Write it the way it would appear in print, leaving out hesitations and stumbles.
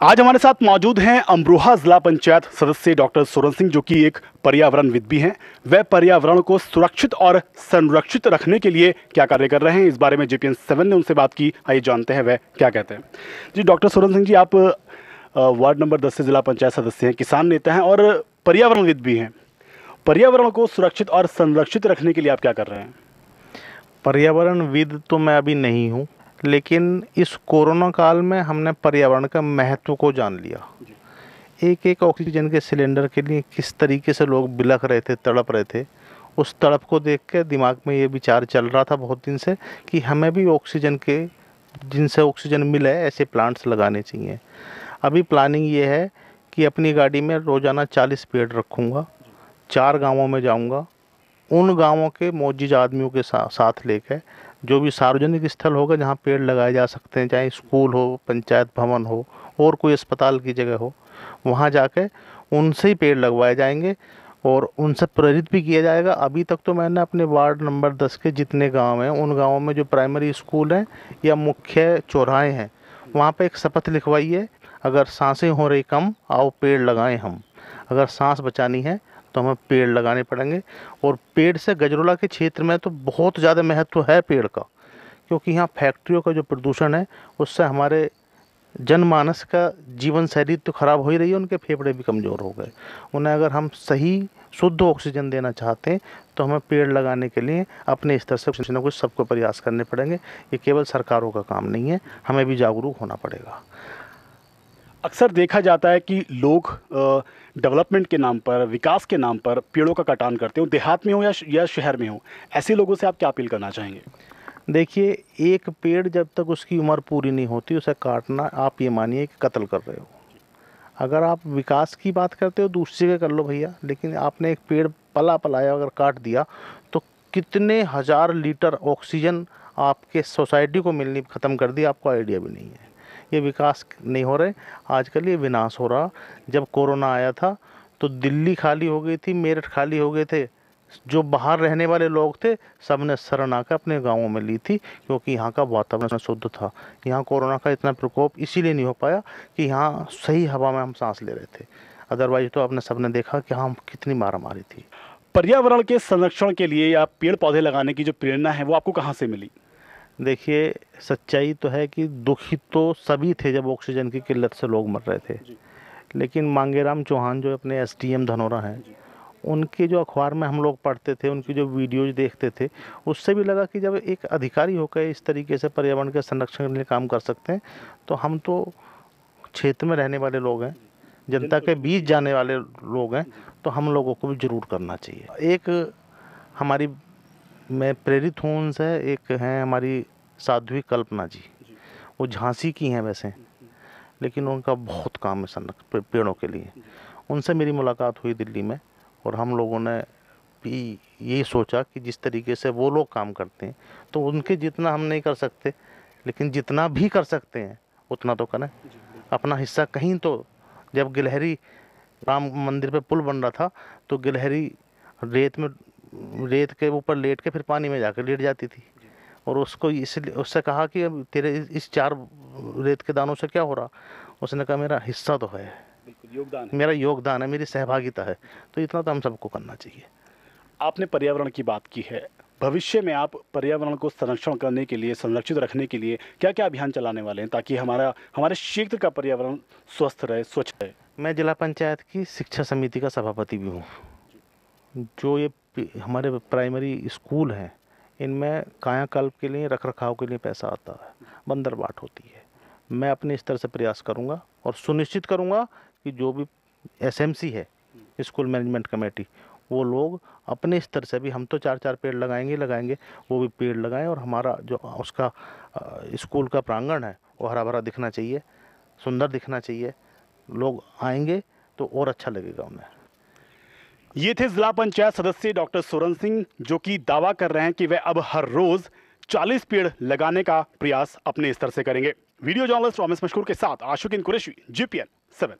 आज हमारे साथ मौजूद हैं अमरोहा जिला पंचायत सदस्य डॉक्टर सोरन सिंह, जो कि एक पर्यावरणविद भी हैं। वह पर्यावरण को सुरक्षित और संरक्षित रखने के लिए क्या कार्य कर रहे हैं, इस बारे में JPN 7 ने उनसे बात की। आइए जानते हैं वह क्या कहते हैं। जी डॉक्टर सोरन सिंह जी, आप वार्ड नंबर 10 से जिला पंचायत सदस्य हैं, किसान नेता हैं और पर्यावरणविद भी हैं। पर्यावरण को सुरक्षित और संरक्षित रखने के लिए आप क्या कर रहे हैं? पर्यावरणविद तो मैं अभी नहीं हूँ, लेकिन इस कोरोना काल में हमने पर्यावरण का महत्व को जान लिया। एक एक ऑक्सीजन के सिलेंडर के लिए किस तरीके से लोग बिलख रहे थे, तड़प रहे थे। उस तड़प को देख के दिमाग में ये विचार चल रहा था बहुत दिन से कि हमें भी ऑक्सीजन के, जिनसे ऑक्सीजन मिले, ऐसे प्लांट्स लगाने चाहिए। अभी प्लानिंग ये है कि अपनी गाड़ी में रोज़ाना 40 पेड़ रखूँगा, 4 गाँवों में जाऊँगा, उन गांवों के मौजूद आदमियों के साथ लेकर जो भी सार्वजनिक स्थल होगा जहां पेड़ लगाए जा सकते हैं, चाहे स्कूल हो, पंचायत भवन हो और कोई अस्पताल की जगह हो, वहां जाकर उनसे ही पेड़ लगवाए जाएंगे और उनसे प्रेरित भी किया जाएगा। अभी तक तो मैंने अपने वार्ड नंबर 10 के जितने गांव हैं, उन गांवों में जो प्राइमरी स्कूल हैं या मुख्य चौराहे हैं, वहाँ पर एक शपथ लिखवाई है, अगर सांसें हो रही कम, आओ पेड़ लगाएं हम। अगर सांस बचानी है तो हमें पेड़ लगाने पड़ेंगे। और पेड़ से गजरोला के क्षेत्र में तो बहुत ज़्यादा महत्व है पेड़ का, क्योंकि यहाँ फैक्ट्रियों का जो प्रदूषण है उससे हमारे जनमानस का जीवन शैली तो ख़राब हो ही रही है, उनके फेफड़े भी कमज़ोर हो गए। उन्हें अगर हम सही शुद्ध ऑक्सीजन देना चाहते हैं तो हमें पेड़ लगाने के लिए अपने स्तर से कुछ न कुछ सबको प्रयास करने पड़ेंगे। ये केवल सरकारों का काम नहीं है, हमें भी जागरूक होना पड़ेगा। अक्सर देखा जाता है कि लोग डेवलपमेंट के नाम पर, विकास के नाम पर पेड़ों का कटान करते हो, देहात में हो या शहर में हो। ऐसे लोगों से आप क्या अपील करना चाहेंगे? देखिए, एक पेड़ जब तक उसकी उम्र पूरी नहीं होती उसे काटना, आप ये मानिए कि कत्ल कर रहे हो। अगर आप विकास की बात करते हो दूसरी जगह कर लो भैया, लेकिन आपने एक पेड़ पला पलाया अगर काट दिया तो कितने हज़ार लीटर ऑक्सीजन आपके सोसाइटी को मिलनी ख़त्म कर दी, आपको आइडिया भी नहीं है। ये विकास नहीं हो रहे, आजकल ये विनाश हो रहा। जब कोरोना आया था तो दिल्ली खाली हो गई थी, मेरठ खाली हो गए थे। जो बाहर रहने वाले लोग थे सब ने शरण आकर अपने गाँवों में ली थी, क्योंकि यहाँ का वातावरण शुद्ध था। यहाँ कोरोना का इतना प्रकोप इसीलिए नहीं हो पाया कि यहाँ सही हवा में हम सांस ले रहे थे। अदरवाइज तो आपने सबने देखा कि हाँ कितनी मारामारी थी। पर्यावरण के संरक्षण के लिए या पेड़ पौधे लगाने की जो प्रेरणा है वो आपको कहाँ से मिली? देखिए, सच्चाई तो है कि दुखी तो सभी थे जब ऑक्सीजन की किल्लत से लोग मर रहे थे, लेकिन मांगेराम चौहान जो अपने SDM धनोरा हैं, उनके जो अखबार में हम लोग पढ़ते थे, उनकी जो वीडियोज देखते थे, उससे भी लगा कि जब एक अधिकारी होकर इस तरीके से पर्यावरण के संरक्षण के लिए काम कर सकते हैं तो हम तो क्षेत्र में रहने वाले लोग हैं, जनता के बीच जाने वाले लोग हैं, तो हम लोगों को भी ज़रूर करना चाहिए। एक हमारी, मैं प्रेरित हूँ उनसे, एक हैं हमारी साध्वी कल्पना जी, वो झांसी की हैं वैसे, लेकिन उनका बहुत काम है पेड़ों के लिए। उनसे मेरी मुलाकात हुई दिल्ली में और हम लोगों ने भी ये सोचा कि जिस तरीके से वो लोग काम करते हैं तो उनके जितना हम नहीं कर सकते, लेकिन जितना भी कर सकते हैं उतना तो करें, अपना हिस्सा कहीं तो। जब गिलहरी राम मंदिर पे पुल बन रहा था तो गिलहरी रेत के ऊपर लेट के फिर पानी में जाकर लेट जाती थी, और उसको इसलिए उससे कहा कि अब तेरे इस 4 रेत के दानों से क्या हो रहा। उसने कहा मेरा हिस्सा तो है, योगदान मेरा योगदान है, मेरी सहभागिता है, तो इतना तो हम सबको करना चाहिए। आपने पर्यावरण की बात की है, भविष्य में आप पर्यावरण को संरक्षण करने के लिए, संरक्षित रखने के लिए क्या क्या अभियान चलाने वाले हैं ताकि हमारे क्षेत्र का पर्यावरण स्वस्थ रहे, स्वच्छ रहे? मैं जिला पंचायत की शिक्षा समिति का सभापति भी हूँ। जो ये हमारे प्राइमरी स्कूल हैं, इनमें कायाकल्प के लिए, रख रखाव के लिए पैसा आता है, बंदरबाट होती है। मैं अपने स्तर से प्रयास करूंगा और सुनिश्चित करूंगा कि जो भी SMC है, स्कूल मैनेजमेंट कमेटी, वो लोग अपने स्तर से भी, हम तो 4-4 पेड़ लगाएंगे, वो भी पेड़ लगाएं और हमारा जो उसका स्कूल का प्रांगण है वो हरा भरा दिखना चाहिए, सुंदर दिखना चाहिए। लोग आएंगे तो और अच्छा लगेगा उन्हें। ये थे जिला पंचायत सदस्य डॉक्टर सोरन सिंह, जो कि दावा कर रहे हैं कि वे अब हर रोज 40 पेड़ लगाने का प्रयास अपने स्तर से करेंगे। वीडियो जर्नलिस्ट रमेश मशकूर के साथ आशुकिन कुरैशी, JPN 7।